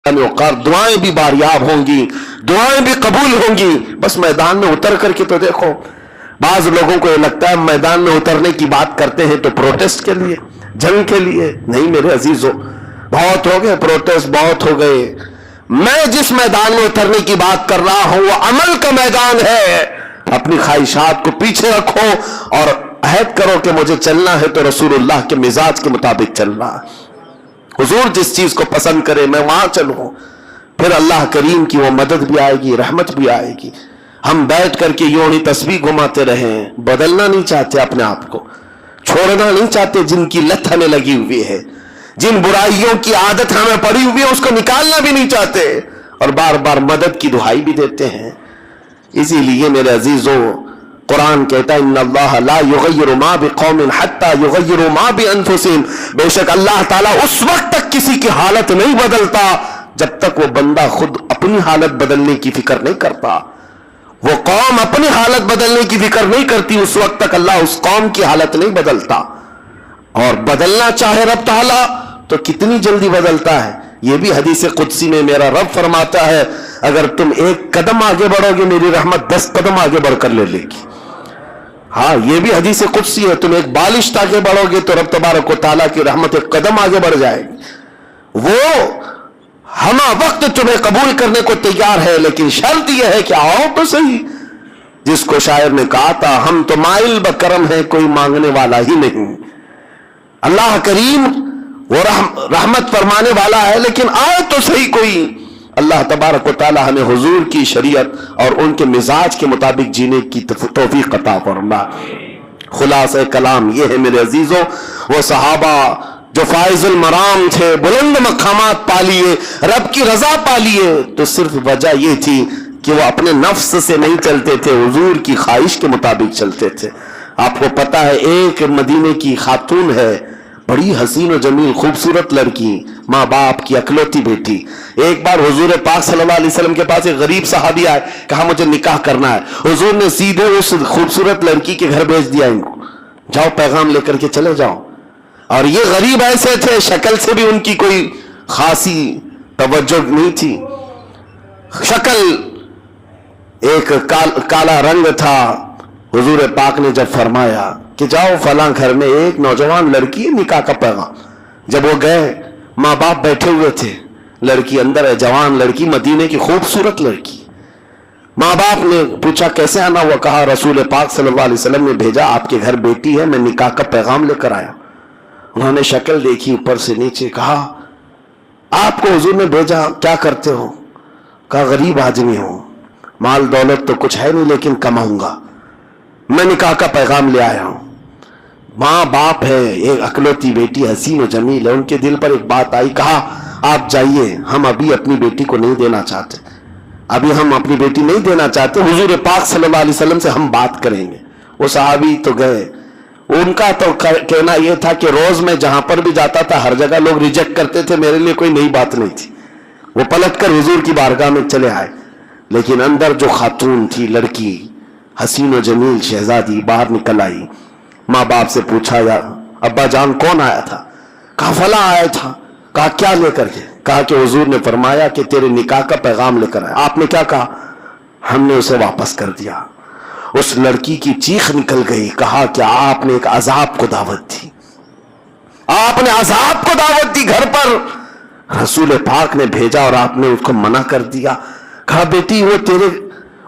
औकार दुआएं भी बारियाब होंगी, दुआएं भी कबूल होंगी। बस मैदान में उतर करके तो देखो। बाज लोगों को ये लगता है मैदान में उतरने की बात करते हैं तो प्रोटेस्ट के लिए, जंग के लिए। नहीं मेरे अजीजों, बहुत हो गए प्रोटेस्ट, बहुत हो गए। मैं जिस मैदान में उतरने की बात कर रहा हूं वो अमल का मैदान है। अपनी ख्वाहिशात को पीछे रखो और अहद करो कि मुझे चलना है तो रसूलुल्लाह के मिजाज के मुताबिक चलना। हुजूर जिस चीज को पसंद करे मैं वहां चलूं, फिर अल्लाह करीम की वो मदद भी आएगी, रहमत भी आएगी। हम बैठ करके यूं ही तस्बीह घुमाते रहें, बदलना नहीं चाहते अपने आप को, छोड़ना नहीं चाहते। जिनकी लत हमें लगी हुई है, जिन बुराइयों की आदत हमें पड़ी हुई है, उसको निकालना भी नहीं चाहते और बार बार मदद की दुहाई भी देते हैं। इसीलिए मेरे अजीजों, कुरान कहता है इन्नल्लाह ला युगय्यिरु मा बिकौमिन हत्ता युगय्यिरु मा बिअनफुसिहिम। बेशक अल्लाह ताला उस वक्त तक किसी की हालत नहीं बदलता जब तक वो बंदा खुद अपनी हालत बदलने की फिक्र नहीं करता। वो कौम अपनी हालत बदलने की फिक्र नहीं करती, उस वक्त तक अल्लाह उस कौम की हालत नहीं बदलता। और बदलना चाहे रब ताला तो कितनी जल्दी बदलता है। यह भी हदीस कुदसी में मेरा रब फरमाता है, अगर तुम एक कदम आगे बढ़ोगे मेरी रहमत 10 कदम आगे बढ़कर ले लेगी। हाँ, यह भी हदीस कुदसी है, तुम एक बालिश आगे बढ़ोगे तो रब तबारक व तआला की रहमत एक कदम आगे बढ़ जाएगी। वो हम वक्त तुम्हें कबूल करने को तैयार है, लेकिन शर्त यह है कि आओ तो सही। जिसको शायर ने कहा था, हम तो माइल बकरम है कोई मांगने वाला ही नहीं। अल्लाह करीम वो रहमत फरमाने वाला है, लेकिन आओ तो सही कोई। अल्लाह तबारक व तआला हमें हुजूर की शरीयत और उनके मिजाज के मुताबिक जीने की तौफीक अता फरमा। खुलासा कलाम ये है मेरे अजीजों, वो सहाबा जो फाइजुल मराम थे, बुलंद मकामात पा लिए, रब की रजा पा लिए, तो सिर्फ वजह ये थी कि वो अपने नफ्स से नहीं चलते थे, हुजूर की ख्वाहिश के मुताबिक चलते थे। आपको पता है, एक मदीने की खातून है, बड़ी हसीन और जमील खूबसूरत लड़की, माँ बाप की अकलौती बेटी। एक बार हुजूर पाक सल्लल्लाहु अलैहि वसल्लम के पास एक गरीब सहाबी आए, कहा मुझे निकाह करना है। हुजूर ने सीधे उस खूबसूरत लड़की के घर भेज दिया, इनको जाओ पैगाम लेकर के चले जाओ। और ये गरीब ऐसे थे, शक्ल से भी उनकी कोई खासी तवज्जो नहीं थी। शक्ल एक काला रंग था। हुजूर पाक ने जब फरमाया कि जाओ फलां घर में एक नौजवान लड़की है, निकाह का पैगाम। जब वो गए, माँ बाप बैठे हुए थे, लड़की अंदर है, जवान लड़की, मदीने की खूबसूरत लड़की। माँ बाप ने पूछा कैसे आना हुआ, कहा रसूल पाक सल्लल्लाहु अलैहि वसल्लम ने भेजा, आपके घर बेटी है, मैं निकाह का पैगाम लेकर आया। उन्होंने शक्ल देखी ऊपर से नीचे, कहा आपको हुजूर ने भेजा, क्या करते हो? कहा गरीब आदमी हो, माल दौलत तो कुछ है नहीं, लेकिन कमाऊंगा, मैं निकाह का पैगाम ले आया हूं। माँ बाप है, एक अकलौती बेटी हसीन और जमील है, उनके दिल पर एक बात आई, कहा आप जाइए, हम अभी अपनी बेटी को नहीं देना चाहते, अभी हम अपनी बेटी नहीं देना चाहते, हुजूर पाक सल्लल्लाहु अलैहि वसल्लम से हम बात करेंगे। वो सहाबी तो गए। उनका तो कहना यह था कि रोज मैं जहां पर भी जाता था हर जगह लोग रिजेक्ट करते थे, मेरे लिए कोई नई बात नहीं थी। वो पलटकर हुजूर की बारगाह में चले आए। लेकिन अंदर जो खातून थी, लड़की हसीन और जमील शहजादी, बाहर निकल आई। माँ बाप से पूछा, या अब्बा जान कौन आया था? कहा फला आया था। कहा क्या लेकर के? कहा कि हुजूर ने फरमाया कि तेरे निकाह का पैगाम लेकर आया। आपने क्या कहा? हमने उसे वापस कर दिया। उस लड़की की चीख निकल गई, कहा कि आपने एक अजाब को दावत दी, आपने अजाब को दावत दी घर पर। रसूल पाक ने भेजा और आपने उसको मना कर दिया। कहा बेटी वो तेरे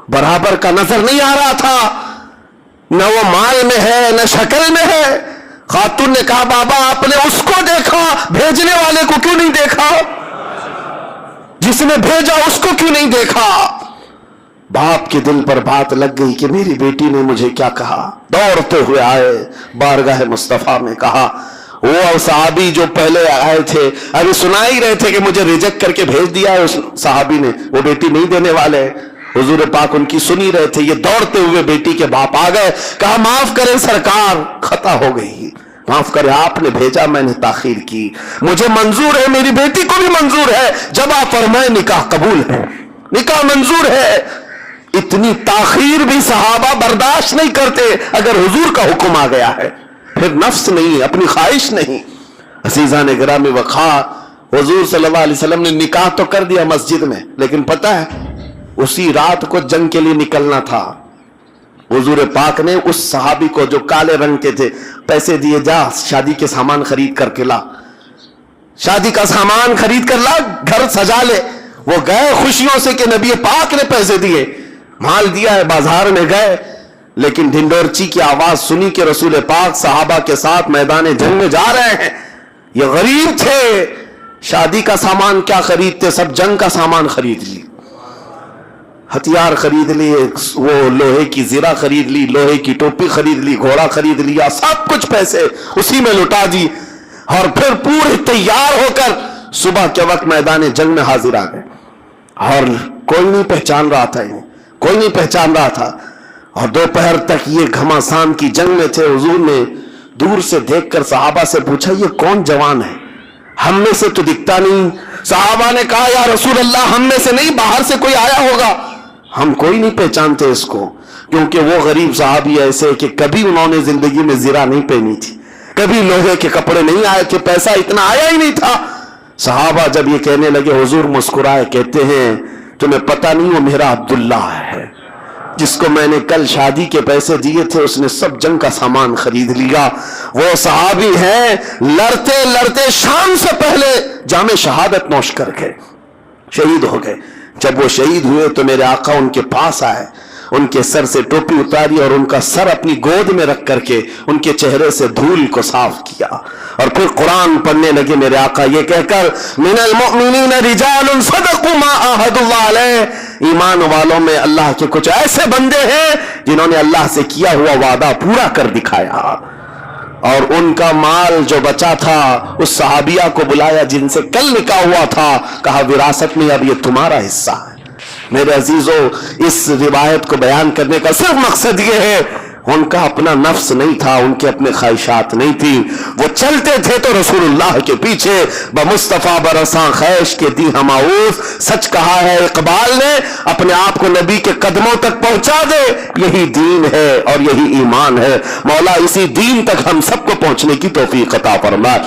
बराबर का नजर नहीं आ रहा था, न वो माल में है न शक्ल में है। खातून ने कहा बाबा आपने उसको देखा, भेजने वाले को क्यों नहीं देखा? जिसने भेजा उसको क्यों नहीं देखा? बाप के दिल पर बात लग गई कि मेरी बेटी ने मुझे क्या कहा। दौड़ते हुए आए, बारगाह मुस्तफा में कहा, वो सहाबी जो पहले आए थे अभी सुना ही रहे थे कि मुझे रिजेक्ट करके भेज दिया है उस सहाबी ने, वो बेटी नहीं देने वाले। हुजूर पाक उनकी सुन ही रहे थे। ये दौड़ते हुए बेटी के बाप आ गए, कहा माफ करें सरकार, खता हो गई, माफ करें, आपने भेजा, मैंने ताखीर की, मुझे मंजूर है, मेरी बेटी को भी मंजूर है, जब आप फरमाए निकाह कबूल है, निकाह मंजूर है। इतनी ताखीर भी सहाबा बर्दाश्त नहीं करते। अगर हुजूर का हुक्म आ गया है, फिर नफ्स नहीं, अपनी ख्वाहिश नहीं। अजीज़ान गिरामी वक़ा, हुजूर सल्लल्लाहु अलैहि वसल्लम ने निकाह तो कर दिया मस्जिद में, लेकिन पता है उसी रात को जंग के लिए निकलना था। हुजूर पाक ने उस सहाबी को जो काले रंग के थे पैसे दिए, जा शादी के सामान खरीद करके ला, शादी का सामान खरीद कर ला, घर सजा ले। वो गए खुशियों से कि नबी पाक ने पैसे दिए, माल दिया है, बाजार में गए, लेकिन ढिंडोरची की आवाज सुनी कि रसूल पाक सहाबा के साथ मैदान जंग में जा रहे हैं। ये गरीब थे, शादी का सामान क्या खरीदते, सब जंग का सामान खरीद ली, हथियार खरीद लिए, वो लोहे की जीरा खरीद ली, लोहे की टोपी खरीद ली, घोड़ा खरीद लिया, सब कुछ पैसे उसी में लुटा दी, और फिर पूरे तैयार होकर सुबह के वक्त मैदान जंग में हाजिर आ गए। और कोई नहीं पहचान रहा था इन्हें, कोई नहीं पहचान रहा था। और दोपहर तक ये घमासान की जंग में थे। हुजूर ने दूर से देखकर सहाबा से पूछा, ये कौन जवान है, हम में से तो दिखता नहीं। सहाबा ने कहा, या रसूल अल्लाह, हम में से नहीं, बाहर से कोई आया होगा, हम कोई नहीं पहचानते इसको, क्योंकि वो गरीब साहबी ऐसे कि कभी उन्होंने जिंदगी में जीरा नहीं पहनी थी, कभी लोहे के कपड़े नहीं आए थे, पैसा इतना आया ही नहीं था। सहाबा जब ये कहने लगे, हुजूर मुस्कुराए, कहते हैं, तुम्हें पता नहीं वो मेरा अब्दुल्ला है, जिसको मैंने कल शादी के पैसे दिए थे, उसने सब जंग का सामान खरीद लिया। वो सहाबी हैं, लड़ते लड़ते शाम से पहले जामे शहादत नोश कर गए, शहीद हो गए। जब वो शहीद हुए तो मेरे आका उनके पास आए, उनके सर से टोपी उतारी और उनका सर अपनी गोद में रख करके उनके चेहरे से धूल को साफ किया, और फिर कुरान पढ़ने लगे मेरे आका, ये कहकर, मिनल मुमिनीन रिजालुन सदक़ू मा आहदुल्लाह अलैह, ईमान वालों में अल्लाह के कुछ ऐसे बंदे हैं जिन्होंने अल्लाह से किया हुआ वादा पूरा कर दिखाया। और उनका माल जो बचा था उस सहाबिया को बुलाया जिनसे कल निकाह हुआ था, कहा विरासत में अब ये तुम्हारा हिस्सा है। मेरे अजीजों, इस रिवायत को बयान करने का सिर्फ मकसद ये है, उनका अपना नफ्स नहीं था, उनके अपने ख्वाहिशात नहीं थी, वो चलते थे तो रसूलुल्लाह के पीछे, बमुस्तफा बरसा खैश के दी हमाऊस। सच कहा है इकबाल ने, अपने आप को नबी के कदमों तक पहुंचा दे, यही दीन है और यही ईमान है। मौला इसी दीन तक हम सबको पहुंचने की तौफीक अता फरमा।